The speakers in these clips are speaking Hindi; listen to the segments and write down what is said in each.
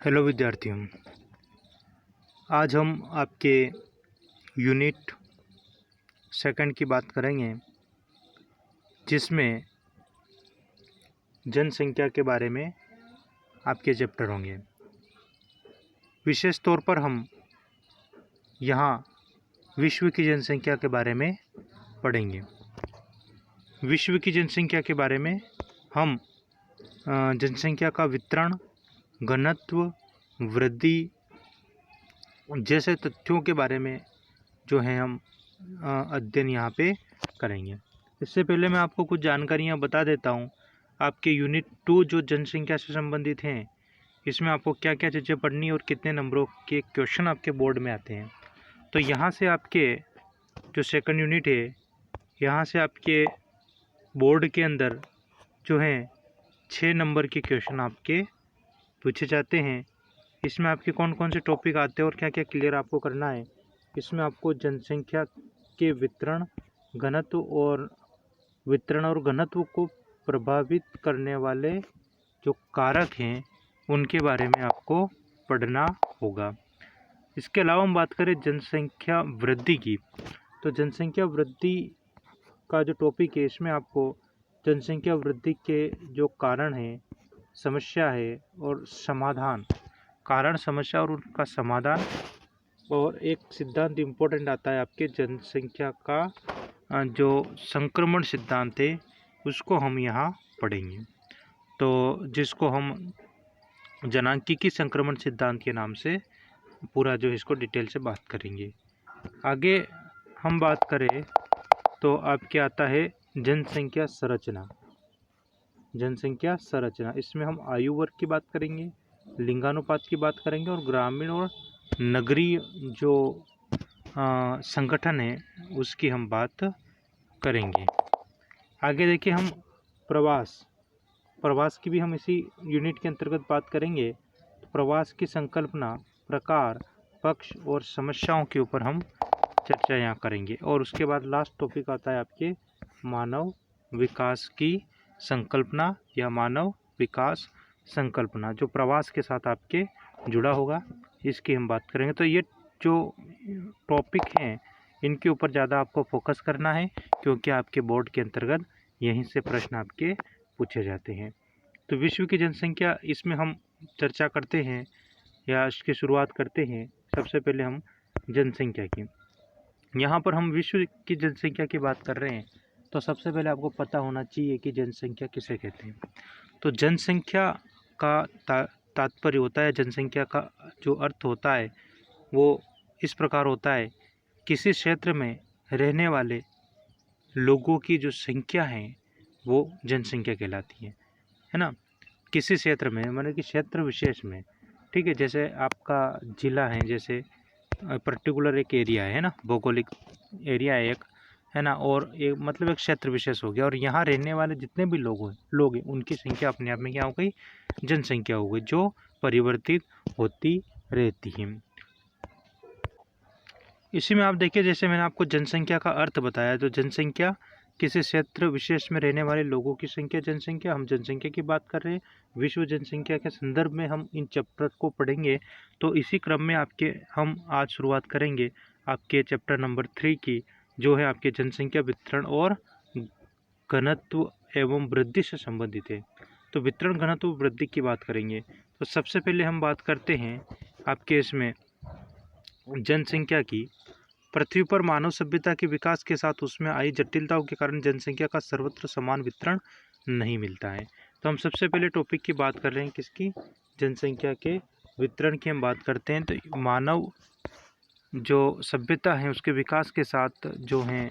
हेलो विद्यार्थियों, आज हम आपके यूनिट सेकंड की बात करेंगे, जिसमें जनसंख्या के बारे में आपके चैप्टर होंगे। विशेष तौर पर हम यहाँ विश्व की जनसंख्या के बारे में पढ़ेंगे। विश्व की जनसंख्या के बारे में हम जनसंख्या का वितरण, घनत्व, वृद्धि जैसे तथ्यों के बारे में जो है हम अध्ययन यहाँ पे करेंगे। इससे पहले मैं आपको कुछ जानकारियाँ बता देता हूँ। आपके यूनिट 2 जो जनसंख्या से संबंधित हैं, इसमें आपको क्या क्या चीज़ें पढ़नी और कितने नंबरों के क्वेश्चन आपके बोर्ड में आते हैं। तो यहाँ से आपके जो सेकंड यूनिट है, यहाँ से आपके बोर्ड के अंदर जो है 6 नंबर के क्वेश्चन आपके पूछे जाते हैं। इसमें आपके कौन कौन से टॉपिक आते हैं और क्या क्या क्लियर आपको करना है। इसमें आपको जनसंख्या के वितरण, घनत्व को प्रभावित करने वाले जो कारक हैं उनके बारे में आपको पढ़ना होगा। इसके अलावा हम बात करें जनसंख्या वृद्धि की, तो जनसंख्या वृद्धि का जो टॉपिक है, इसमें आपको जनसंख्या वृद्धि के जो कारण हैं, समस्या है और समाधान, कारण, समस्या और उनका समाधान, और एक सिद्धांत इम्पोर्टेंट आता है आपके जनसंख्या का जो संक्रमण सिद्धांत है, उसको हम यहाँ पढ़ेंगे। तो जिसको हम जनांकीय संक्रमण सिद्धांत के नाम से पूरा जो इसको डिटेल से बात करेंगे। आगे हम बात करें तो आपके आता है जनसंख्या संरचना। जनसंख्या संरचना, इसमें हम आयु वर्ग की बात करेंगे, लिंगानुपात की बात करेंगे और ग्रामीण और नगरीय जो संगठन है उसकी हम बात करेंगे। आगे देखिए हम प्रवास की भी हम इसी यूनिट के अंतर्गत बात करेंगे। तो प्रवास की संकल्पना, प्रकार, पक्ष और समस्याओं के ऊपर हम चर्चा यहाँ करेंगे। और उसके बाद लास्ट टॉपिक आता है आपके मानव विकास की संकल्पना या मानव विकास संकल्पना, जो प्रवास के साथ आपके जुड़ा होगा, इसकी हम बात करेंगे। तो ये जो टॉपिक हैं इनके ऊपर ज़्यादा आपको फोकस करना है, क्योंकि आपके बोर्ड के अंतर्गत यहीं से प्रश्न आपके पूछे जाते हैं। तो विश्व की जनसंख्या, इसमें हम चर्चा करते हैं या इसकी शुरुआत करते हैं। सबसे पहले हम जनसंख्या की, यहाँ पर हम विश्व की जनसंख्या की बात कर रहे हैं, तो सबसे पहले आपको पता होना चाहिए कि जनसंख्या किसे कहते हैं। तो जनसंख्या का तात्पर्य होता है, जनसंख्या का जो अर्थ होता है वो इस प्रकार होता है, किसी क्षेत्र में रहने वाले लोगों की जो संख्या है वो जनसंख्या कहलाती है ना। किसी क्षेत्र में, मतलब कि क्षेत्र विशेष में, ठीक है। जैसे आपका जिला है, जैसे पर्टिकुलर एक एरिया है ना, भौगोलिक एरिया है एक, है ना, और एक मतलब एक क्षेत्र विशेष हो गया, और यहाँ रहने वाले जितने भी लोग हैं उनकी संख्या अपने आप में क्या हो गई, जनसंख्या हो गई, जो परिवर्तित होती रहती है। इसी में आप देखिए, जैसे मैंने आपको जनसंख्या का अर्थ बताया, तो जनसंख्या किसी क्षेत्र विशेष में रहने वाले लोगों की संख्या जनसंख्या, हम जनसंख्या की बात कर रहे हैं। विश्व जनसंख्या के संदर्भ में हम इन चैप्टर को पढ़ेंगे। तो इसी क्रम में हम आज शुरुआत करेंगे आपके चैप्टर नंबर 3 की, जो है आपके जनसंख्या वितरण और घनत्व एवं वृद्धि से संबंधित है। तो वितरण, घनत्व, वृद्धि की बात करेंगे। तो सबसे पहले हम बात करते हैं आपके इसमें जनसंख्या की। पृथ्वी पर मानव सभ्यता के विकास के साथ उसमें आई जटिलताओं के कारण जनसंख्या का सर्वत्र समान वितरण नहीं मिलता है। तो हम सबसे पहले टॉपिक की बात कर रहे हैं, किसकी, जनसंख्या के वितरण की हम बात करते हैं। तो मानव जो सभ्यता है उसके विकास के साथ जो है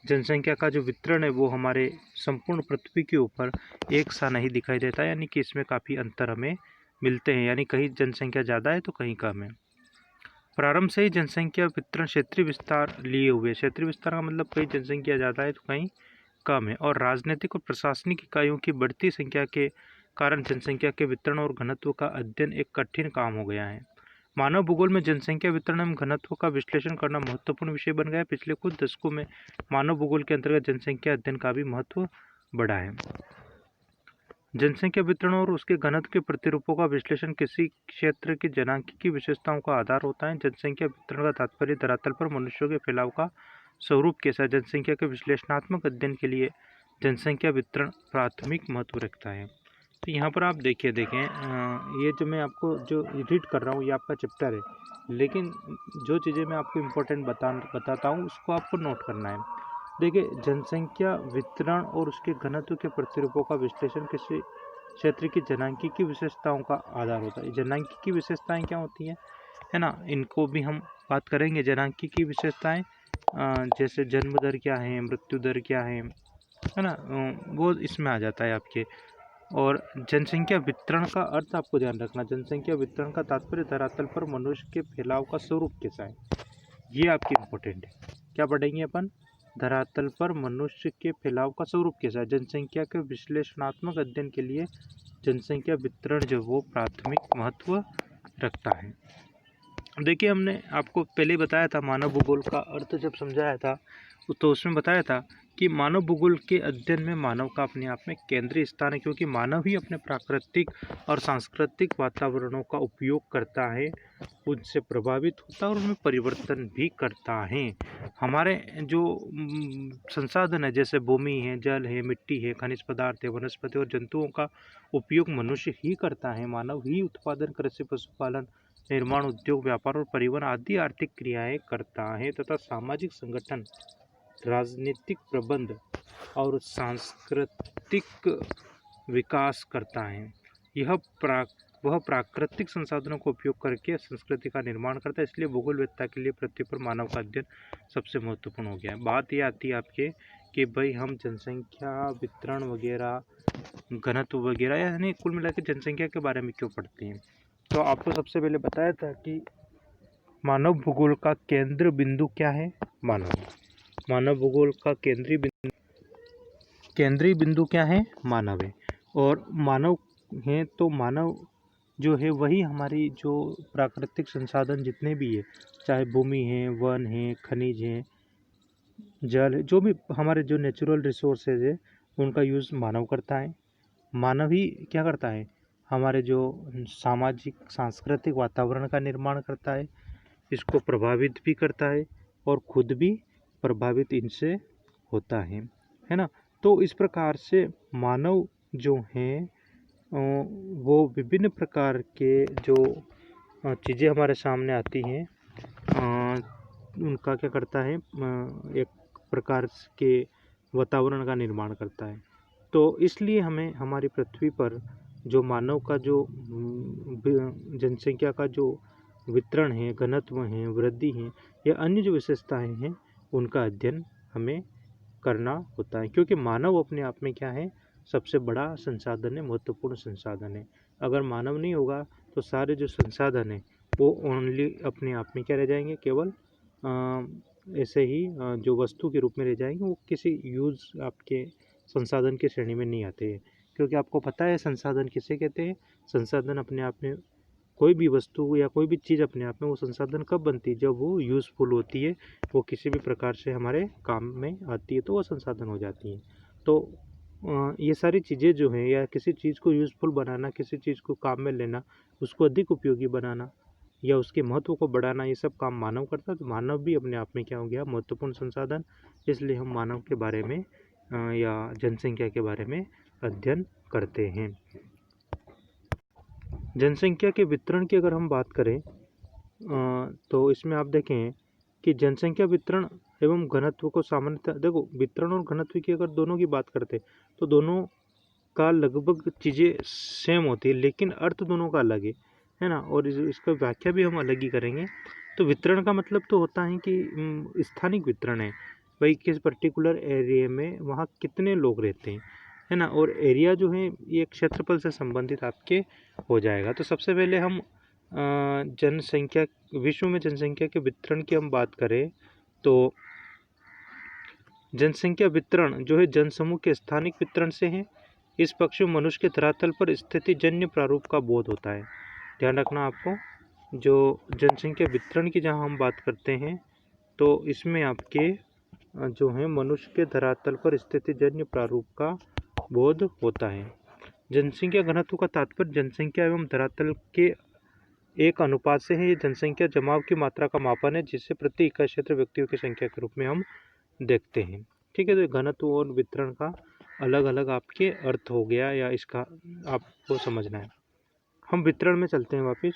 जनसंख्या का जो वितरण है वो हमारे संपूर्ण पृथ्वी के ऊपर एक सा नहीं दिखाई देता, यानी कि इसमें काफ़ी अंतर हमें मिलते हैं, यानी कहीं जनसंख्या ज़्यादा है तो कहीं कम है। प्रारंभ से ही जनसंख्या वितरण क्षेत्रीय विस्तार लिए हुए, क्षेत्रीय विस्तार का मतलब कहीं जनसंख्या ज़्यादा है तो कहीं कम है, और राजनीतिक और प्रशासनिक इकाइयों की बढ़ती संख्या के कारण जनसंख्या के वितरण और घनत्व का अध्ययन एक कठिन काम हो गया है। मानव भूगोल में जनसंख्या वितरण एवं घनत्व का विश्लेषण करना महत्वपूर्ण विषय बन गया है। पिछले कुछ दशकों में मानव भूगोल के अंतर्गत जनसंख्या अध्ययन का भी महत्व बढ़ा है। जनसंख्या वितरण और उसके घनत्व के प्रतिरूपों का विश्लेषण किसी क्षेत्र की जनांकीय विशेषताओं का आधार होता है। जनसंख्या वितरण का तात्पर्य धरातल पर मनुष्यों के फैलाव का स्वरूप कैसा है। जनसंख्या के विश्लेषणात्मक अध्ययन के लिए जनसंख्या वितरण प्राथमिक महत्व रखता है। तो यहाँ पर आप देखें ये जो मैं आपको जो रीड कर रहा हूँ ये आपका चैप्टर है, लेकिन जो चीज़ें मैं आपको इम्पोर्टेंट बताता हूँ उसको आपको नोट करना है। देखिए, जनसंख्या वितरण और उसके घनत्व के प्रतिरूपों का विश्लेषण किसी क्षेत्र की जनांकीय विशेषताओं का आधार होता है। जनांकीय विशेषताएं क्या होती हैं, है ना, इनको भी हम बात करेंगे। जनांकीय विशेषताएं जैसे जन्म दर क्या है, मृत्यु दर क्या है ना, वो इसमें आ जाता है आपके। और जनसंख्या वितरण का अर्थ आपको ध्यान रखना, जनसंख्या वितरण का तात्पर्य धरातल पर मनुष्य के फैलाव का स्वरूप कैसा है, ये आपकी इम्पोर्टेंट है। क्या पढ़ेंगे अपन, धरातल पर मनुष्य के फैलाव का स्वरूप कैसा है। जनसंख्या के विश्लेषणात्मक अध्ययन के लिए जनसंख्या वितरण जो वो प्राथमिक महत्व रखता है। देखिए, हमने आपको पहले बताया था मानव भूगोल का अर्थ जब समझाया था तो उसमें बताया था कि मानव भूगोल के अध्ययन में मानव का अपने आप में केंद्रीय स्थान है, क्योंकि मानव ही अपने प्राकृतिक और सांस्कृतिक वातावरणों का उपयोग करता है, उनसे प्रभावित होता है और उनमें परिवर्तन भी करता है। हमारे जो संसाधन है जैसे भूमि है, जल है, मिट्टी है, खनिज पदार्थ है, वनस्पति और जंतुओं का उपयोग मनुष्य ही करता है। मानव ही उत्पादन, कृषि, पशुपालन, निर्माण, उद्योग, व्यापार और परिवहन आदि आर्थिक क्रियाएं करता है तथा सामाजिक संगठन, राजनीतिक प्रबंध और सांस्कृतिक विकास करता है। वह प्राकृतिक संसाधनों का उपयोग करके संस्कृति का निर्माण करता है। इसलिए भूगोलवेत्ता के लिए पृथ्वी पर मानव का अध्ययन सबसे महत्वपूर्ण हो गया है। बात ये आती है आपके कि भाई हम जनसंख्या वितरण वगैरह, घनत्व वगैरह, यानी कुल मिलाकर जनसंख्या के बारे में क्यों पढ़ते हैं। तो आपको सबसे पहले बताया था कि मानव भूगोल का केंद्र बिंदु क्या है, मानव भूगोल का केंद्रीय बिंदु क्या है, मानव है। और मानव है तो मानव जो है वही हमारी जो प्राकृतिक संसाधन जितने भी है, चाहे भूमि है, वन है, खनिज है, जल है, जो भी हमारे जो नेचुरल रिसोर्सेज है उनका यूज़ मानव करता है। मानव ही क्या करता है, हमारे जो सामाजिक सांस्कृतिक वातावरण का निर्माण करता है, इसको प्रभावित भी करता है और खुद भी प्रभावित इनसे होता है ना। तो इस प्रकार से मानव जो हैं वो विभिन्न प्रकार के जो चीज़ें हमारे सामने आती हैं उनका क्या करता है, एक प्रकार के वातावरण का निर्माण करता है। तो इसलिए हमें हमारी पृथ्वी पर जो मानव का जो जनसंख्या का जो वितरण है, घनत्व है, वृद्धि है या अन्य जो विशेषताएं हैं उनका अध्ययन हमें करना होता है, क्योंकि मानव अपने आप में क्या है, सबसे बड़ा संसाधन है, महत्वपूर्ण संसाधन है। अगर मानव नहीं होगा तो सारे जो संसाधन है वो ओनली अपने आप में क्या रह जाएंगे, केवल ऐसे ही जो वस्तु के रूप में रह जाएंगे, वो किसी यूज़ आपके संसाधन की श्रेणी में नहीं आते हैं। क्योंकि आपको पता है संसाधन किसे कहते हैं, संसाधन अपने आप में कोई भी वस्तु या कोई भी चीज़ अपने आप में वो संसाधन कब बनती है, जब वो यूज़फुल होती है, वो किसी भी प्रकार से हमारे काम में आती है तो वो संसाधन हो जाती है। तो ये सारी चीज़ें जो हैं, या किसी चीज़ को यूज़फुल बनाना, किसी चीज़ को काम में लेना, उसको अधिक उपयोगी बनाना या उसके महत्व को बढ़ाना, ये सब काम मानव करता है। तो मानव भी अपने आप में क्या हो गया, महत्वपूर्ण संसाधन। इसलिए हम मानव के बारे में या जनसंख्या के बारे में अध्ययन करते हैं। जनसंख्या के वितरण की अगर हम बात करें तो इसमें आप देखें कि जनसंख्या वितरण एवं घनत्व को सामान्यतः, देखो वितरण और घनत्व की अगर दोनों की बात करते तो दोनों का लगभग चीज़ें सेम होती है, लेकिन अर्थ दोनों का अलग है ना। और इसका व्याख्या भी हम अलग ही करेंगे। तो वितरण का मतलब तो होता है कि स्थानिक वितरण है, भाई किस पर्टिकुलर एरिया में वहाँ कितने लोग रहते हैं, है ना। और एरिया जो है ये क्षेत्रफल से संबंधित आपके हो जाएगा। तो सबसे पहले हम जनसंख्या, विश्व में जनसंख्या के वितरण की हम बात करें तो जनसंख्या वितरण जो है जनसमूह के स्थानिक वितरण से है। इस पक्ष में मनुष्य के धरातल पर स्थिति जन्य प्रारूप का बोध होता है। ध्यान रखना आपको, जो जनसंख्या वितरण की जहाँ हम बात करते हैं तो इसमें आपके जो है मनुष्य के धरातल पर स्थिति जन्य प्रारूप का बोध होता है। जनसंख्या घनत्व का तात्पर्य जनसंख्या एवं धरातल के एक अनुपात से है। ये जनसंख्या जमाव की मात्रा का मापन है जिसे प्रति इकाई क्षेत्र व्यक्तियों की संख्या के रूप में हम देखते हैं। ठीक है, तो घनत्व और वितरण का अलग अलग आपके अर्थ हो गया या इसका आपको समझना है। हम वितरण में चलते हैं वापिस।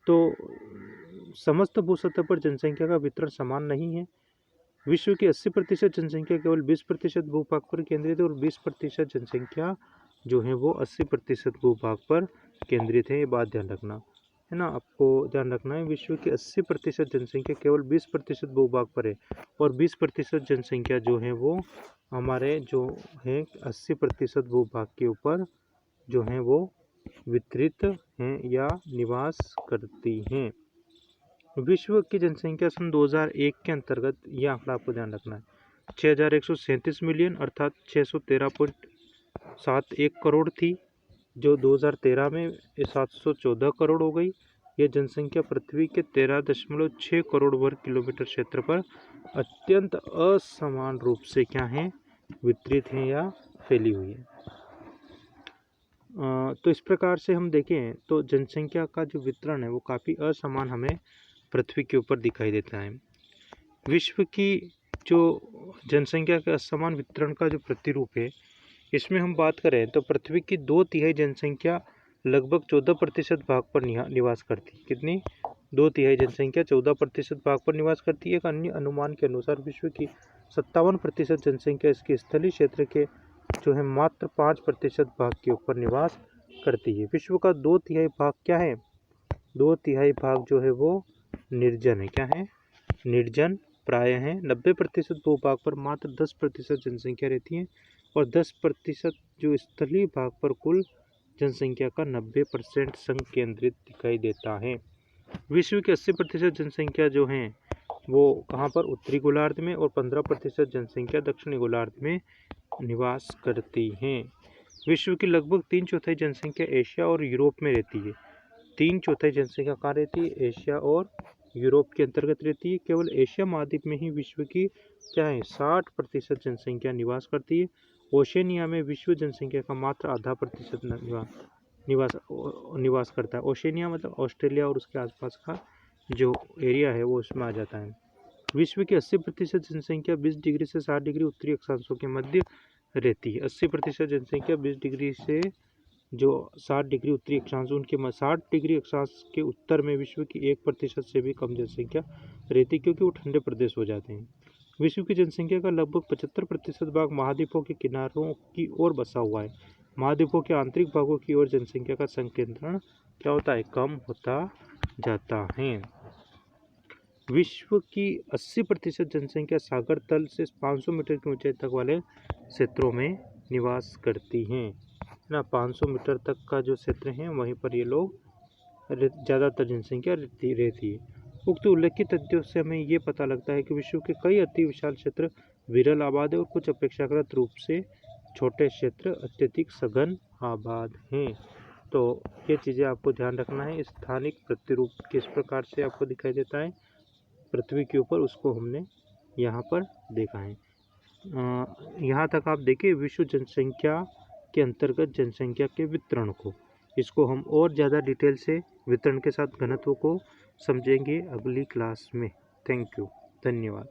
तो समस्त भूसतह पर जनसंख्या का वितरण समान नहीं है। विश्व की 80% जनसंख्या केवल 20% भूभाग पर केंद्रित है और 20% जनसंख्या जो है वो 80% भूभाग पर केंद्रित है। ये बात ध्यान रखना है ना, आपको ध्यान रखना है। विश्व की 80% जनसंख्या केवल 20% भूभाग पर है और 20% जनसंख्या जो है वो हमारे जो है 80% भूभाग के ऊपर जो है वो वितरित हैं या निवास करती हैं। विश्व की जनसंख्या सन 2001 के अंतर्गत यह आंकड़ा आपको ध्यान रखना है 6137 मिलियन अर्थात 613.71 करोड़ थी, जो 2013 में 714 करोड़ हो गई। यह जनसंख्या पृथ्वी के 13.6 करोड़ वर्ग किलोमीटर क्षेत्र पर अत्यंत असमान रूप से क्या है, वितरित है या फैली हुई है। तो इस प्रकार से हम देखें तो जनसंख्या का जो वितरण है वो काफ़ी असमान हमें पृथ्वी के ऊपर दिखाई देता है। विश्व की जो जनसंख्या के असमान वितरण का जो प्रतिरूप है, इसमें हम बात करें तो पृथ्वी की 2/3 जनसंख्या लगभग 14% भाग पर निवास करती है। कितनी? 2/3 जनसंख्या 14% भाग पर निवास करती है। एक अन्य अनुमान के अनुसार विश्व की 57% जनसंख्या इसके स्थलीय क्षेत्र के जो है मात्र 5% भाग के ऊपर निवास करती है। विश्व का 2/3 भाग क्या है? 2/3 भाग जो है वो निर्जन है। क्या है? निर्जन प्राय है। 90% भूभाग पर मात्र 10% जनसंख्या रहती है और 10% जो स्थलीय भाग पर कुल जनसंख्या का 90% संकेंद्रित दिखाई देता है। विश्व की 80% जनसंख्या जो है वो कहाँ पर? उत्तरी गोलार्ध में और 15% जनसंख्या दक्षिणी गोलार्ध में निवास करती हैं। विश्व की लगभग 3/4 जनसंख्या एशिया और यूरोप में रहती है। 3/4 जनसंख्या कहाँ रहती है? एशिया और यूरोप के अंतर्गत रहती है। केवल एशिया महाद्वीप में ही विश्व की क्या है 60% जनसंख्या निवास करती है। ओशनिया में विश्व जनसंख्या का मात्र आधा प्रतिशत निवास करता है। ओशनिया मतलब ऑस्ट्रेलिया और उसके आसपास का जो एरिया है वो उसमें आ जाता है। विश्व की 80% जनसंख्या 20 डिग्री से 60 डिग्री उत्तरी अक्षांशों के मध्य रहती है। 80% जनसंख्या 20 डिग्री से जो 60 डिग्री उत्तरी अक्षांश, उनके 60 डिग्री अक्षांश के उत्तर में विश्व की 1% से भी कम जनसंख्या रहती, क्योंकि वो ठंडे प्रदेश हो जाते हैं। विश्व की जनसंख्या का लगभग 75% भाग महाद्वीपों के किनारों की ओर बसा हुआ है। महाद्वीपों के आंतरिक भागों की ओर जनसंख्या का संकेंद्रण क्या होता है? कम होता जाता है। विश्व की 80% जनसंख्या सागर तल से 500 मीटर की ऊंचाई तक वाले क्षेत्रों में निवास करती हैं ना। 500 मीटर तक का जो क्षेत्र है वहीं पर ये लोग ज़्यादातर जनसंख्या रहती है। उक्त उल्लेखित तथ्यों से हमें ये पता लगता है कि विश्व के कई अति विशाल क्षेत्र विरल आबाद है और कुछ अपेक्षाकृत रूप से छोटे क्षेत्र अत्यधिक सघन आबाद हैं। तो ये चीज़ें आपको ध्यान रखना है। स्थानिक प्रतिरूप किस प्रकार से आपको दिखाई देता है पृथ्वी के ऊपर, उसको हमने यहाँ पर देखा है। यहाँ तक आप देखिए विश्व जनसंख्या के अंतर्गत जनसंख्या के वितरण को, इसको हम और ज़्यादा डिटेल से वितरण के साथ घनत्व को समझेंगे अगली क्लास में। थैंक यू, धन्यवाद।